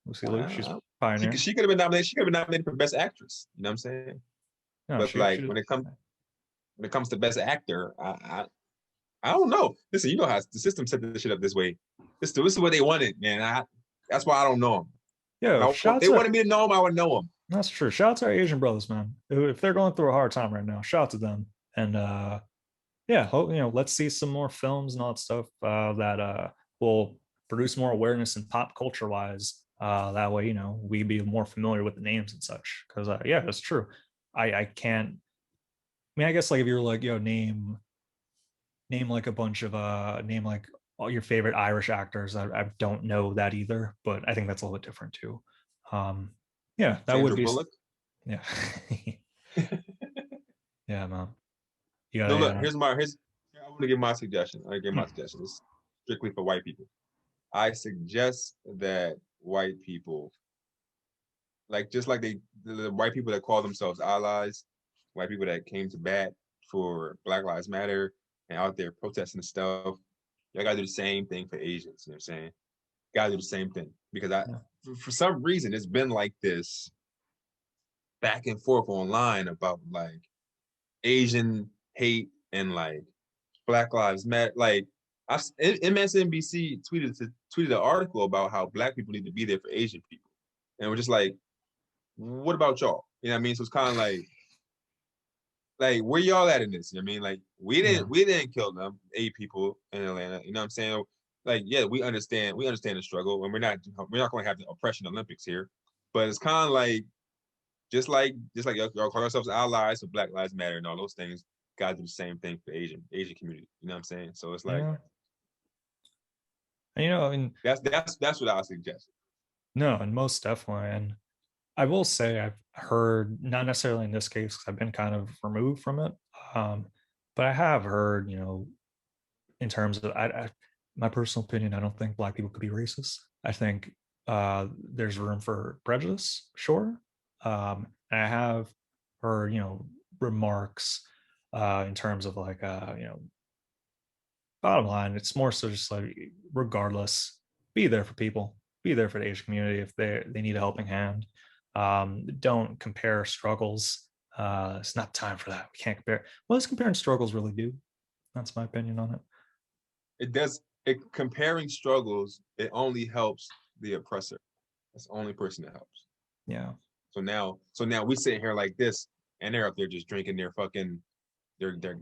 Lucy Liu, she's pioneer. She could have been nominated. She could have been nominated for best actress. You know what I'm saying? No, But she like she. when it comes to best actor, I don't know. Listen, you know how the system set this shit up this way. This is what they wanted, man. That's why I don't know them. Yo, If they wanted me to know them, I would know them. that's true. Shout out to our Asian brothers, man. If they're going through a hard time right now, shout out to them. And yeah, let's see some more films and all that stuff that will produce more awareness in pop culture wise. That way, we be more familiar with the names and such. Because yeah, that's true. I can't. I mean, I guess like if you're like, name like a bunch of name like all your favorite Irish actors. I don't know that either, but I think that's a little bit different too. Um, yeah, that would Sandra be. Bullock. Yeah, yeah, man. No, Yeah, look, yeah. I want to give my suggestion. I give my Hmm. suggestion. It's strictly for white people. I suggest that white people, like just like the white people that call themselves allies, white people that came to bat for Black Lives Matter and out there protesting stuff, y'all gotta do the same thing for Asians. You know what I'm saying? Gotta do the same thing. Because Yeah. for some reason it's been like this back and forth online about like Asian hate and like Black Lives Matter. Like MSNBC tweeted an article about how Black people need to be there for Asian people. and we're just like, what about y'all? You know what I mean? So it's kind of like where y'all at in this? You know what I mean? Like we didn't kill them 8 people in Atlanta. You know what I'm saying? Like, yeah, we understand the struggle, and we're not going to have the oppression Olympics here, but it's kind of like just like y'all call yourselves allies for Black Lives Matter and all those things. Gotta do the same thing for Asian community. You know what I'm saying? So it's like, Yeah. And, I mean, that's what I suggest. no, and most definitely. And I will say I've heard, not necessarily in this case because I've been kind of removed from it, but I have heard, in terms of my personal opinion, I don't think Black people could be racist. I think there's room for prejudice, sure. And I have heard, remarks in terms of like, bottom line, it's more so just like, regardless, be there for people, be there for the Asian community if they need a helping hand. Don't compare struggles. It's not time for that. We can't compare. What does comparing struggles really do? That's my opinion on it. It does. Comparing struggles, it only helps the oppressor. That's the only person that helps. Yeah. So now we sit here like this, and they're up there just drinking their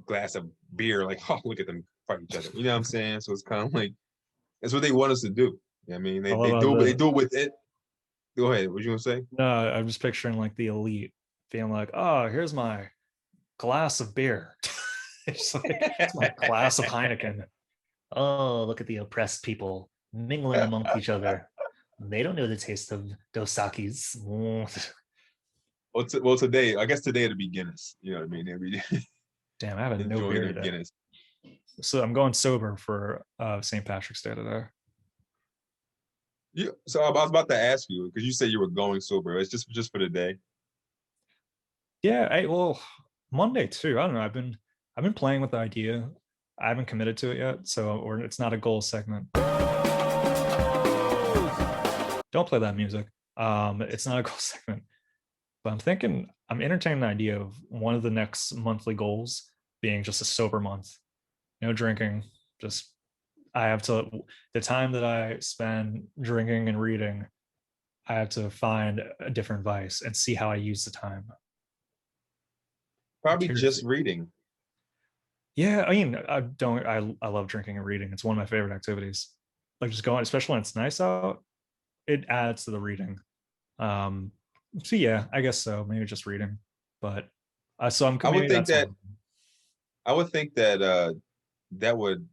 glass of beer, like, oh, look at them fight each other. You know what I'm saying? So it's kind of like that's what they want us to do. You know what I mean, they do it with it. Go ahead. What you gonna say? No, I'm just picturing like the elite being like, oh, here's my glass of beer. It's my glass of Heineken. Oh, look at the oppressed people mingling amongst each other. They don't know the taste of Dos Sakis. Well, today, I guess today it'll be Guinness. You know what I mean? Every Damn, I have no enjoying beer their today. Guinness. So I'm going sober for St. Patrick's Day today. So I was about to ask you because you said you were going sober. It's just for the day. Yeah, well, Monday too. I don't know. I've been playing with the idea. I haven't committed to it yet, so it's not a goal segment. Don't play that music. It's not a goal segment. But I'm entertaining the idea of one of the next monthly goals being just a sober month. No drinking, just I have to the time that I spend drinking and reading, I have to find a different vice and see how I use the time. Probably just reading. Yeah, I mean, I love drinking and reading. It's one of my favorite activities. Like just going, especially when it's nice out, it adds to the reading. So yeah, I guess so. Maybe just reading. But so I'm I would maybe think that's that that would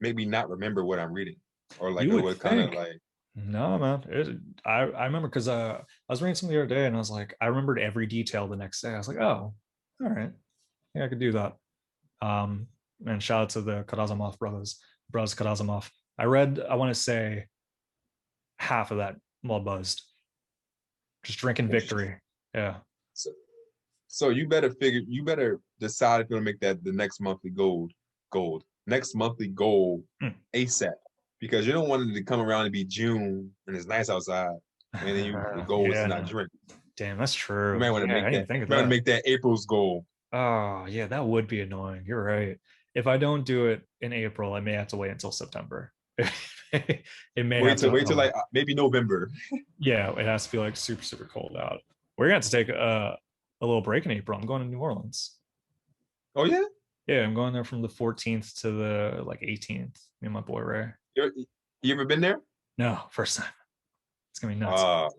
make me not remember what I'm reading, or like you it would would kind of think. like. No, man. I remember because I was reading something the other day and I was like, I remembered every detail the next day. I was like, oh, all right. Yeah, I could do that. And shout out to the Karazamov brothers Karazamov. I read, I want to say half of that while buzzed. Just drinking victory. Yeah. So, so you better decide if you're gonna make that the next monthly next monthly goal ASAP, because you don't want it to come around and be June and it's nice outside, and then the goal is to not drink. Damn, that's You true. might want to Yeah, I make didn't that. even think of You might want to that. make that April's goal. Oh, yeah, that would be annoying. You're right. If I don't do it in April, I may have to wait until September. It may have to. Wait till like maybe November. Yeah, it has to be like super, super cold out. We're gonna have to take a little break in April. I'm going to New Orleans. Oh yeah? Yeah, I'm going there from the 14th to the like 18th. Me and my boy Ray. You ever been there? No, first time. It's gonna be nuts.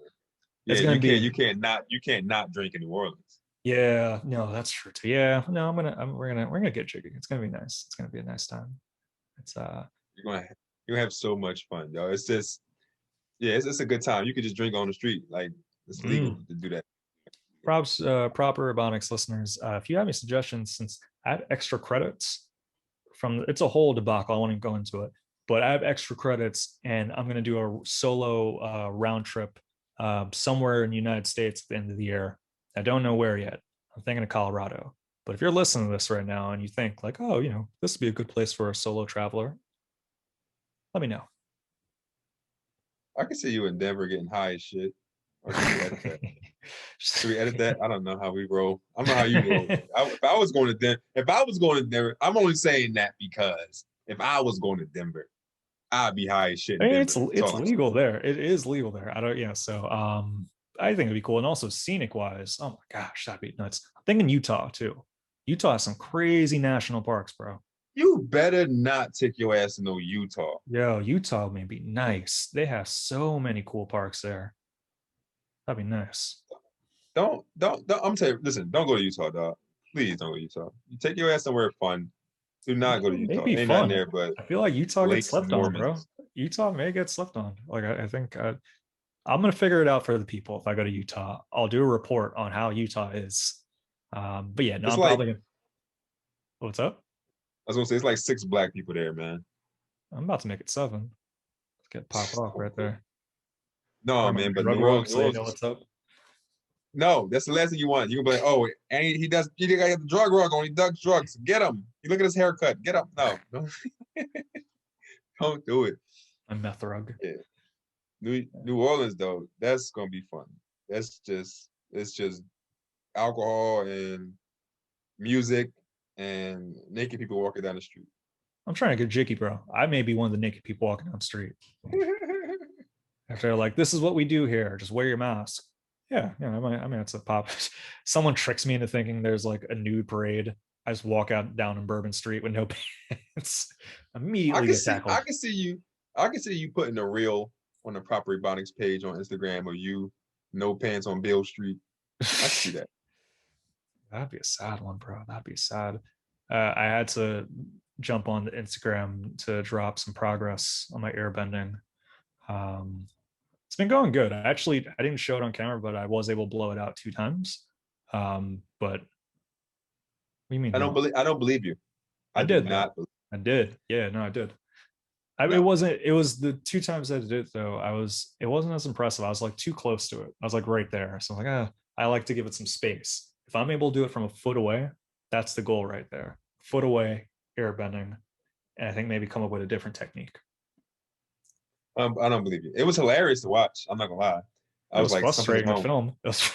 Yeah, It's gonna be. you can't not drink in New Orleans. Yeah, no, that's true too. Yeah, no, we're gonna get jiggy. It's gonna be nice. It's gonna be a nice time. It's You're gonna have so much fun, yo. It's just it's a good time. You could just drink on the street, like it's legal to do that. proper Ebonics listeners. If you have any suggestions, since I have extra credits from it's a whole debacle. I won't even go into it, but I have extra credits, and I'm gonna do a solo round trip somewhere in the United States at the end of the year. I don't know where yet. I'm thinking of Colorado. But if you're listening to this right now and you think like, oh, this would be a good place for a solo traveler, let me know. I can see you in Denver getting high as shit. Or should we edit that? Should we edit that? I don't know how we roll. I don't know how you roll. If I was going to Denver, I'm only saying that because if I was going to Denver, I'd be high as shit I in mean, Denver. That's it's all I'm saying. legal there. It is legal there. I don't. Yeah. So I think it'd be cool, and also scenic wise. Oh my gosh, that'd be nuts. I'm thinking Utah too. Utah has some crazy national parks, bro. You better not take your ass to no Utah. Yo, Utah may be nice. They have so many cool parks there. That'd be nice. Don't. I'm telling you, listen, don't go to Utah, dog. Please don't go to Utah. You take your ass somewhere fun. Do not go to Utah. Maybe Ain't nothing fun. there but I feel like Utah gets lakes and slept on, bro. Mormons. Utah may get slept on. Like I think I'm gonna figure it out for the people if I go to Utah. I'll do a report on how Utah is. But yeah, no, It's I'm like probably gonna. What's up? I was gonna say it's like 6 black people there, man. I'm about to make it 7. Let's get pop off right there. No, Or my man, but drug world, New so they Orleans know what's up. no, that's the last thing you want. You can be like, oh, and he got the drug rug on, he does drugs. Get him. You look at his haircut. Get him. No, don't do it. My meth rug. Yeah. New Orleans though, that's gonna be fun. It's just alcohol and music and naked people walking down the street. I'm trying to get jiggy, bro. I may be one of the naked people walking down the street. If they're like, this is what we do here, just wear your mask. Yeah, yeah. I mean, it's a pop. Someone tricks me into thinking there's like a nude parade. I just walk out down in Bourbon Street with no pants. I Immediately can get see I tackled. can see you I can see you putting a reel on the proper Ebonics page on Instagram of you no pants on Bill Street. I can see that. That'd be a sad one, bro. That'd be sad. I had to jump on the Instagram to drop some progress on my airbending. Um, it's been going good. I didn't show it on camera, but I was able to blow it out 2 times. But what do you mean? No, I don't believe you. I I do did though. not believe I did. Yeah, no, I did. It no. wasn't. It was the 2 times I did it though. It wasn't as impressive. I was like too close to it. I was like right there. So I'm like, I like to give it some space. If I'm able to do it from a foot away, that's the goal right there. Foot away, air bending, and I think maybe come up with a different technique. I don't believe you. It was hilarious to watch. I'm not gonna lie. It I was was like, something's frustrating to wrong. film. Some,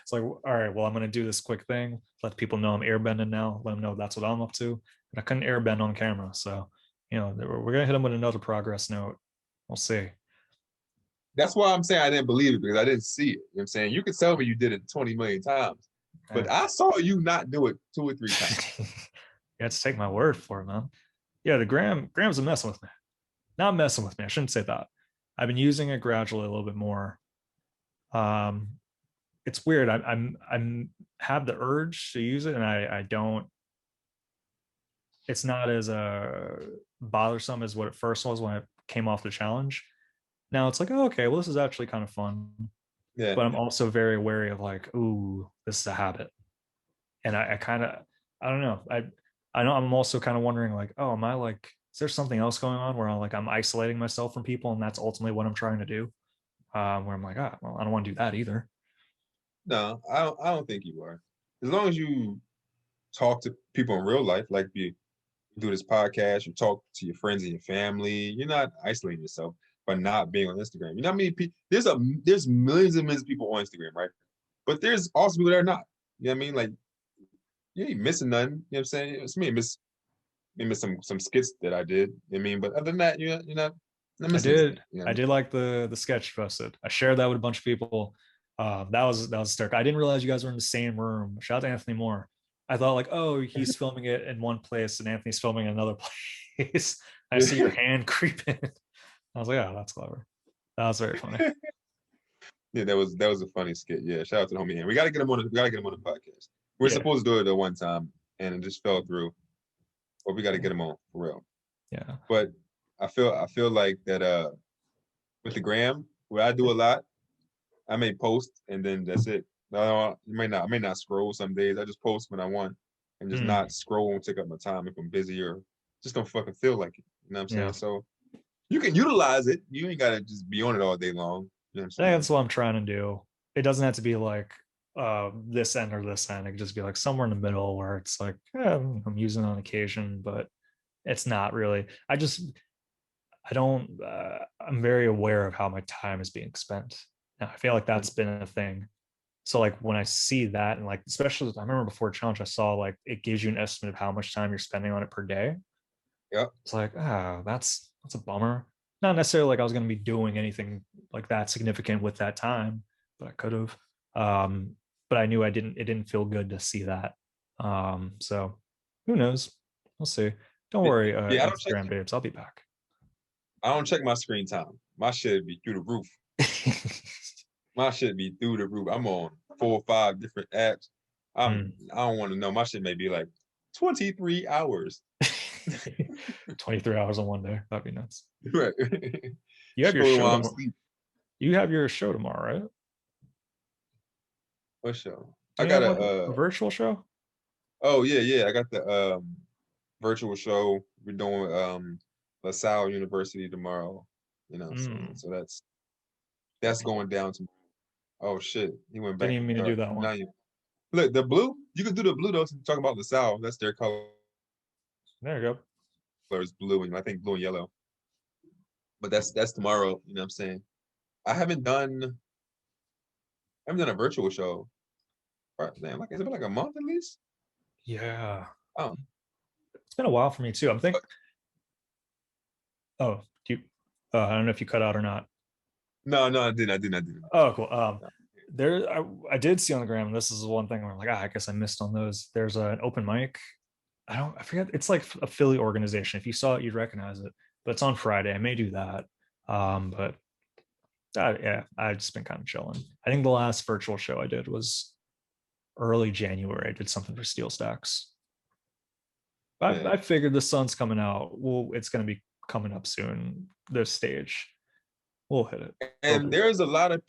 It's like, all right, well, I'm gonna do this quick thing, let people know I'm airbending now, let them know that's what I'm up to. And I couldn't airbend on camera, so we're gonna hit them with another progress note. We'll see. that's why I'm saying I didn't believe it because I didn't see it. You know what I'm saying? You could tell me you did it 20 million times, but I saw you not do it 2 or 3 times. You have to take my word for it, man. Yeah, the Grams are messing with me. Not messing with me. I shouldn't say that. I've been using it gradually a little bit more. Um, it's weird. I'm have the urge to use it, and I don't. It's not as bothersome as what it first was when I came off the challenge. Now it's like, oh, okay, well, this is actually kind of fun, Yeah. but I'm also very wary of like, ooh, this is a habit, and I kind of, I don't know. I know I'm also kind of wondering like, oh, am I like, is there something else going on where I'm isolating myself from people, and that's ultimately what I'm trying to do? Where I'm like, well, I don't want to do that either. No, I don't think you are. As long as you talk to people in real life, like you do this podcast, you talk to your friends and your family, you're not isolating yourself by not being on Instagram. You know how many people there's millions and millions of people on Instagram, right? But there's also people that are not. You know what I mean? Like you ain't missing nothing. You know what I'm saying? It's me miss some skits that I did. You know what I mean, but other than that, you're not I missing anything. did. You know what I I mean? did like the sketch you posted. I shared that with a bunch of people. That was stark. I didn't realize you guys were in the same room. Shout out to Anthony Moore. I thought like, oh, he's filming it in one place and Anthony's filming in another place. I see your hand creeping. I was like, oh, that's clever. That was very funny. Yeah, that was a funny skit. Yeah, shout out to the homie. And we gotta get him on. We gotta get him on the podcast. We're Yeah, supposed to do it at one time, and it just fell through. But we got to get him on for real. yeah. But I feel like that with the gram, where I do a lot, I may post and then that's it. No, I may not scroll some days. I just post when I want and just Mm, not scroll and take up my time if I'm busy or just don't fucking feel like it. You know what I'm yeah. saying? So you can utilize it. You ain't gotta just be on it all day long. You know what I'm I think saying? that's what I'm trying to do. It doesn't have to be like this end or this end. It could just be like somewhere in the middle where it's like, yeah, I'm using it on occasion, but it's not really. I don't, I'm very aware of how my time is being spent. Now, I feel like that's been a thing. So like when I see that and like, especially I remember before challenge, I saw like it gives you an estimate of how much time you're spending on it per day. Yep. It's like, oh, That's a bummer. Not necessarily like I was going to be doing anything like that significant with that time, but I could have. Um, but I knew I didn't. It didn't feel good to see that. So who knows? We'll see. Don't Yeah, worry, yeah, Instagram babes. I'll be back. I don't check my screen time. My shit be through the roof. My shit be through the roof. I'm on 4 or 5 different apps. Mm. I don't want to know. My shit may be like 23 hours. 23 hours on one day. That'd be nuts. Right. You have your Scrolling show while I'm tomorrow. asleep. You have your show tomorrow, right? What show? I Do you got have like a a virtual show? oh yeah. I got the virtual show. We're doing LaSalle University tomorrow. You know what I'm saying? Mm. So that's going down to oh shit. He went Didn't back even to mean to do dark. that Now one. you look the blue, you can do the blue though, since you're talking about LaSalle. That's their color There you go. is blue and I think blue and yellow. But that's tomorrow, you know what I'm saying? I haven't done a virtual show. Right, man, like it's been like a month at least. Yeah. Oh It's been a while for me too. I'm thinking, oh, do you, I don't know if you cut out or not. no, I didn't. Oh, cool. No. I did see on the gram, and this is one thing where I'm like, I guess I missed on those. There's an open mic. I forget. It's like a Philly organization. If you saw it, you'd recognize it. But it's on Friday. I may do that. But yeah, I've just been kind of chilling. I think the last virtual show I did was early January. I did something for Steel Stacks. Yeah. I figured the sun's coming out. Well, it's going to be coming up soon. This stage, we'll hit it. And there's a lot of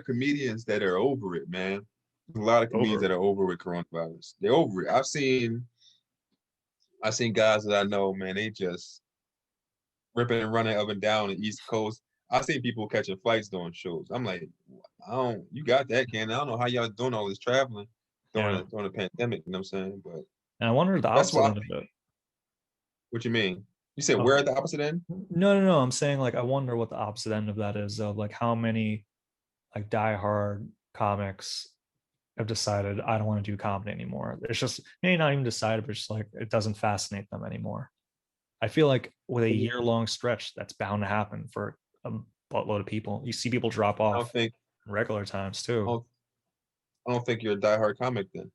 comedians that are over it, man. There's a lot of comedians Over. that are over with coronavirus. They're over it. I've seen guys that I know, man, they just ripping and running up and down the East Coast. I've seen people catching flights doing shows. I'm like, you got that, Ken. I don't know how y'all doing all this traveling Yeah. during the pandemic, you know what I'm saying? But And I wonder the that's opposite why I end of think, it. what you mean? You said we're Oh, at the opposite end? no. I'm saying like I wonder what the opposite end of that is of like how many like diehard comics have decided I don't want to do comedy anymore. It's just maybe not even decided, but just like it doesn't fascinate them anymore. I feel like with a year-long stretch, that's bound to happen for a buttload of people. You see people drop I don't off think regular times I too. don't, I don't think you're a diehard comic then.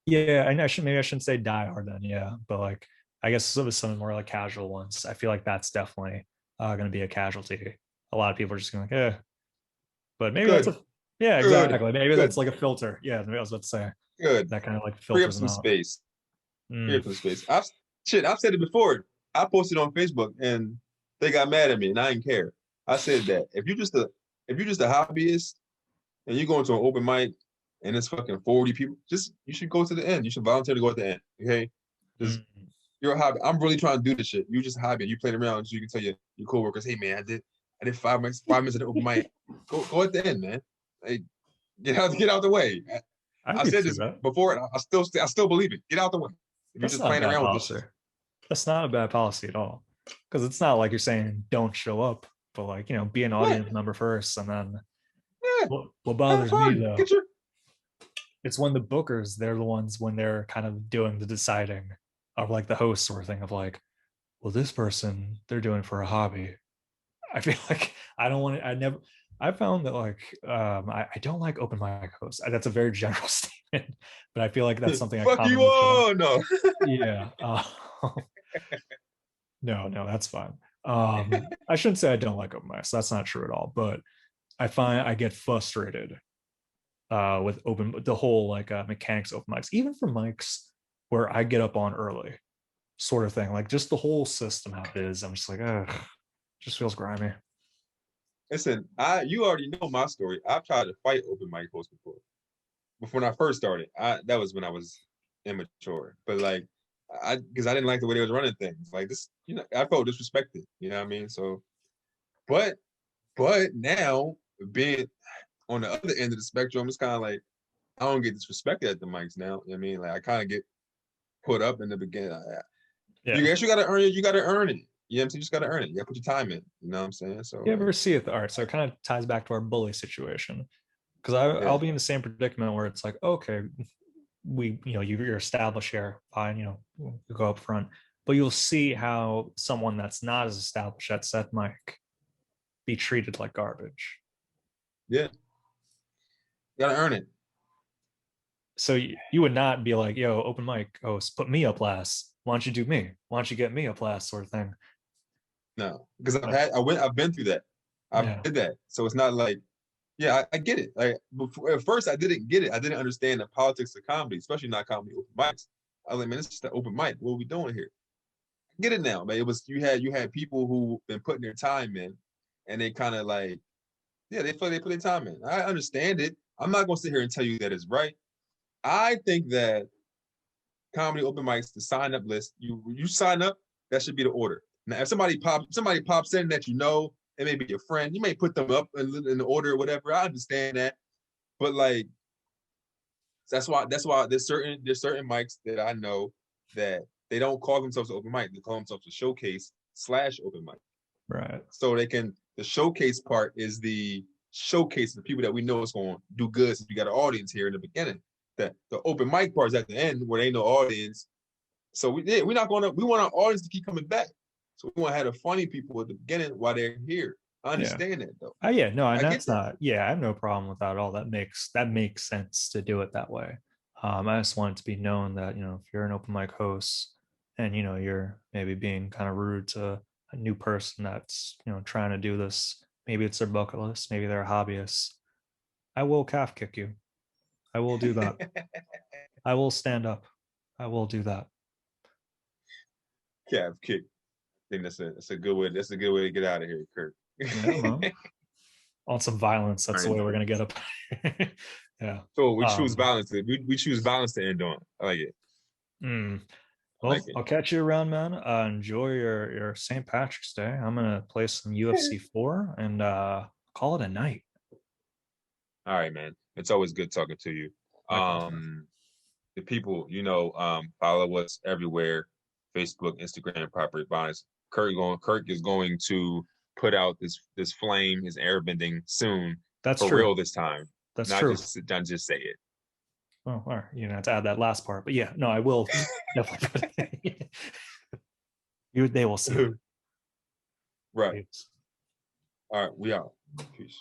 Yeah, and maybe I shouldn't say die hard then, yeah, but like I guess some of the more like casual ones. I feel like that's definitely going to be a casualty. A lot of people are just going like, but maybe that's Good, a yeah, good, exactly. Maybe good, that's like a filter. Yeah, maybe I was about to say good. that kind of like Free up filters them some out. space. Free Mm, up some space. I've said it before. I posted on Facebook and they got mad at me and I didn't care. I said that if you're just a hobbyist and you go into an open mic and it's fucking 40 people, just you should go to the end. You should volunteer to go at the end. Okay. Just mm, you're a hobby. I'm really trying to do this shit. You just a hobby. You played around so you can tell your coworkers, hey man, I did 5 minutes at the open mic. Go at the end, man. Hey, get out the way. I I could said see this that. before, and I still believe it. Get out the way. If you're That's just not a playing bad around with this shit. policy. That's not a bad policy at all. Because it's not like you're saying don't show up, but like, be an Yeah, audience member first. And then yeah. what Have bothers me fun. though, Get your it's when the bookers, they're the ones when they're kind of doing the deciding of like the host sort of thing of like, well, this person, they're doing for a hobby. I feel like I don't want to, I found that like, I don't like open mic hosts. That's a very general statement, but I feel like that's something I fuck you commonly feel. all. No. Yeah. No, that's fine. I shouldn't say I don't like open mics. That's not true at all. But I find I get frustrated with the whole like mechanics open mics, even for mics where I get up on early, sort of thing. Like just the whole system how it is. I'm just like, ugh, just feels grimy. Listen, you already know my story. I've tried to fight open mic hosts before. Before when I first started, that was when I was immature. But like, because I didn't like the way they was running things. Like this, I felt disrespected. You know what I mean? So, but now being on the other end of the spectrum, it's kind of like I don't get disrespected at the mics now. You know what I mean? Like I kind of get put up in the beginning. You Yeah. guess you gotta earn it. You gotta earn it. You know what I'm saying? You just gotta earn it. You gotta put your time in. You know what I'm saying? So You like, ever see it? All right. So it kind of ties back to our bully situation. Because I'll yeah, be in the same predicament where it's like, okay, you're established here, fine, you go up front. but you'll see how someone that's not as established at said mic be treated like garbage. Yeah, you gotta earn it. So you would not be like, yo, open mic host, put me up last. Why don't you do me? Why don't you get me up last, sort of thing. No, because I've been through that. I've Yeah. did that. So it's not like, yeah, I get it. Like before, at first, I didn't get it. I didn't understand the politics of comedy, especially not comedy open mics. I was like, man, it's just an open mic. What are we doing here? I get it now, man. It was you had people who been putting their time in, and they kind of like, yeah, they feel they put their time in. I understand it. I'm not gonna sit here and tell you that it's right. I think that comedy open mics, the sign up list, you sign up, that should be the order. Now, if somebody pops in that you know, it may be your friend, you may put them up in the order or whatever. I understand that, but like that's why there's certain mics that I know that they don't call themselves open mic, they call themselves a showcase / open mic. Right. So the showcase part is the showcase of the people that we know is going to do good since we got an audience here in the beginning. That the open mic part is at the end where there ain't no audience. So we want our audience to keep coming back. So we want to have the funny people at the beginning while they're here. I understand that though. Oh yeah, no, and I that's get that. not. Yeah, I have no problem with that at all. That makes sense to do it that way. I just want it to be known that if you're an open mic host and you're maybe being kind of rude to a new person that's trying to do this, maybe it's their bucket list, maybe they're a hobbyist. I will calf kick you. I will do that. I will stand up. I will do that. Calf kick. I think that's a good way. That's a good way to get out of here, Kirk. Yeah, man. On some violence. That's the way we're gonna get up. Yeah. So we choose violence. We choose violence to end on. I like it. Well, like I'll catch you around, man. Enjoy your St. Patrick's Day. I'm gonna play some UFC 4 and call it a night. All right, man. It's always good talking to you. The people, follow us everywhere: Facebook, Instagram, Proper Ebonics. Kirk is going to put out this flame, his airbending soon. That's for true. real this time. That's not true. Just say it. Oh, all right. You have to add that last part, but yeah, no, I will definitely put it. They will see it. Right. Peace. All right, we out. Peace.